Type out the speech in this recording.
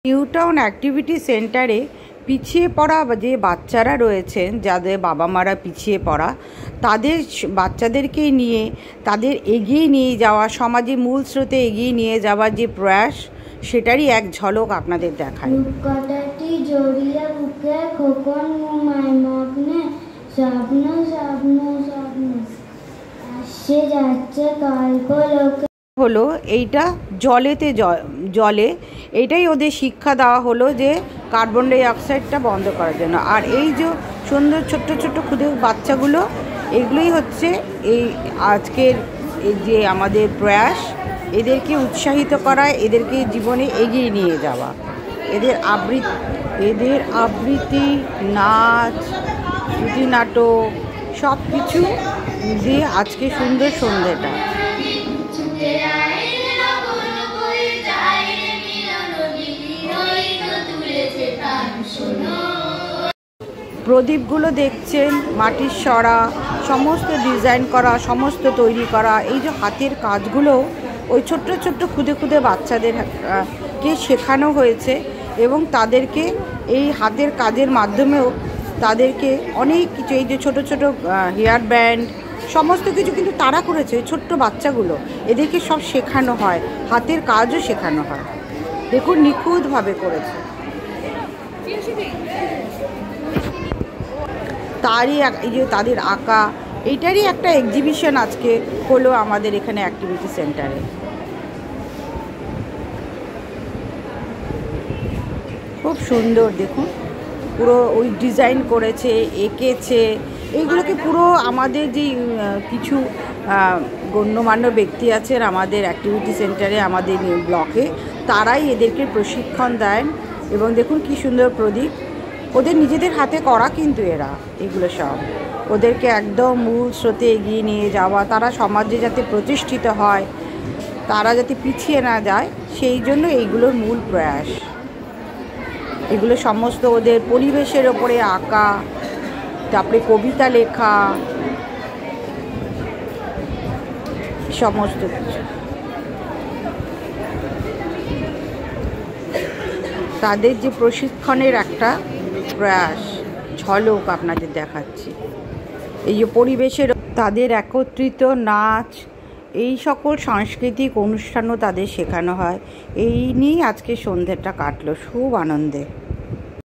New town activity সেন্টারে পিছিয়ে পড়া যে বাচ্চারা রয়েছেন, যাদের বাবা মারা পিছিয়ে পড়া, তাদের বাচ্চাদেরকে নিয়ে তাদের এগিয়ে নিয়ে যাওয়া, সমাজে মূল স্রোতে এগিয়ে নিয়ে যাওয়ার যে প্রয়াস, সেটারই এক ঝলক আপনাদের দেখায়। রূপকথাটি জড়িয়ে বুকে খোকন ঘুমায় মগ্নে, স্বপ্ন স্বপ্ন স্বপ্ন আসছে যাচ্ছে কল্পলোকে। হলো এইটা জলেতে জলে এইটাই ওদের শিক্ষা দেওয়া হলো যে কার্বন ডাই অক্সাইডটা বন্ধ করার জন্য। আর এই যে সুন্দর ছোট্ট ছোট্ট ক্ষুদে বাচ্চাগুলো, এগুলোই হচ্ছে এই আজকের এই যে আমাদের প্রয়াস, এদেরকে উৎসাহিত করা, এদেরকে জীবনে এগিয়ে নিয়ে যাওয়া। এদের আবৃত্তি, নাচ, শ্রুতি নাটক সব কিছু দিয়ে আজকে সুন্দর সন্ধ্যেটা। প্রদীপগুলো দেখছেন মাটির সরা, সমস্ত ডিজাইন করা, সমস্ত তৈরি করা। এই যে হাতের কাজগুলো ওই ছোট্ট ছোট্ট ক্ষুদে ক্ষুদে বাচ্চাদেরকে শেখানো হয়েছে, এবং তাদেরকে এই হাতের কাজের মাধ্যমেও তাদেরকে অনেক কিছু, এই যে ছোট ছোট হেয়ার ব্যান্ড সমস্ত কিছু কিন্তু তারা করেছে। ছোট্ট বাচ্চাগুলো, এদেরকে সব শেখানো হয়, হাতের কাজও শেখানো হয়। দেখুন নিখুঁতভাবে করেছে। তারই এই যে তাদের আঁকা, এইটারই একটা এক্সিবিশন আজকে হলো আমাদের এখানে অ্যাক্টিভিটি সেন্টারে। খুব সুন্দর, দেখুন পুরো ওই ডিজাইন করেছে, এঁকেছে। এইগুলোকে পুরো আমাদের যে কিছু গণ্যমান্য ব্যক্তি আছেন আমাদের অ্যাক্টিভিটি সেন্টারে, আমাদের ব্লকে, তারাই এদেরকে প্রশিক্ষণ দেন। এবং দেখুন কি সুন্দর প্রদীপ, ওদের নিজেদের হাতে করা কিন্তু এগুলো সব ওদেরকে একদম মূল স্রোতে এগিয়ে নিয়ে যাওয়া, তারা সমাজে যাতে প্রতিষ্ঠিত হয়, তারা যাতে পিছিয়ে না যায়, সেই জন্য এইগুলোর মূল প্রয়াস। এগুলো সমস্ত ওদের পরিবেশের ওপরে আঁকা, তারপরে কবিতা লেখা, সমস্ত কিছু। তাদের যে প্রশিক্ষণের একটা প্রয়াস, ঝলক আপনাদের দেখাচ্ছি। এই যে পরিবেশের তাদের একত্রিত নাচ, এই সকল সাংস্কৃতিক অনুষ্ঠানও তাদের শেখানো হয়। এই নিয়েই আজকে সন্ধ্যেটা কাটলো খুব আনন্দে।